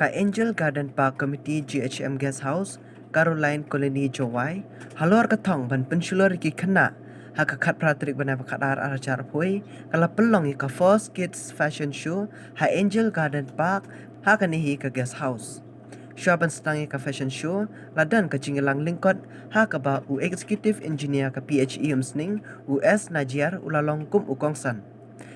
ka Angel Garden Park Committee GHM Guest House, Caroline Colony Jowai, halor katong ban pensulor ki kena, haka kat pratrik banai pakadar aracar pui, kala pelong ka First Kids Fashion Show, ha Angel Garden Park, haka nihi ka Guest House. Syaban setangi ka fashion show, ladan ka Jingilang Lingkot, haka ba u Executive Engineer ka PHE Umsning, US Najiar ulalong kum ukongsan.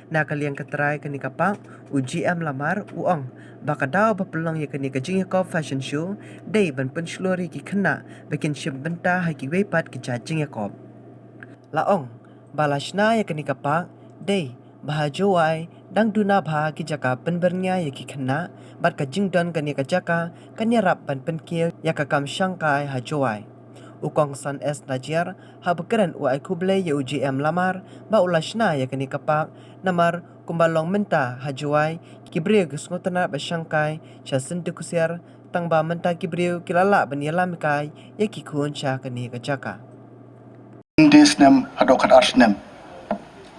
Na kaliang katray kani kapak u GM Lamar uong baka daw bapelong ya kani kajing ko fashion show day ban penslori ki kena bikin ship benta ha ki wepat ki jajing ko laong balashna ya kani kapak day bahajowai dang duna bah ki jaka penbernya ya ki kena bat kajing don kani kajaka kani rap ban penkieu ya ka kam shangkai hajowai ukong san es najiar ha bekeran u ai kuble ya UGM Lamar ba ulashna ya kani kapak namar kumbalong menta hajuai kibriu gisngotana ba shangkai cha sentu kusiar tangba menta kibriu kilala baniala mikai ya kikun cha kani kajaka this nem adokat arsnem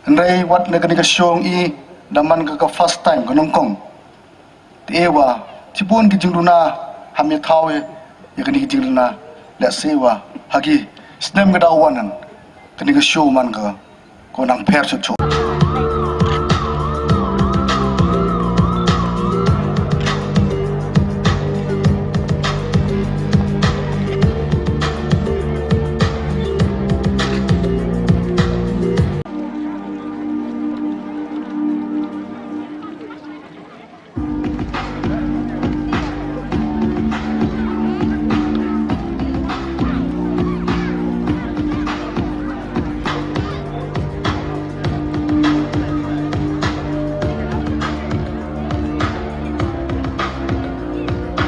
nrai wat ne kani ka shong I daman ka first time kanong kong ewa chipun ki jingduna hamya thawe ya kani ki jingduna la sewa hagi snem ga dawanan kani ka show man ka ko nang pher chu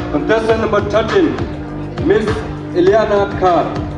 Contestant number 13, Miss Ileana Khan.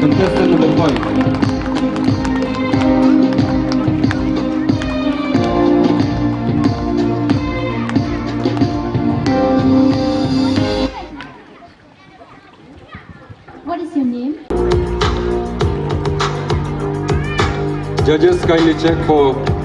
Contestant number 5. What is your name? Judges kindly check for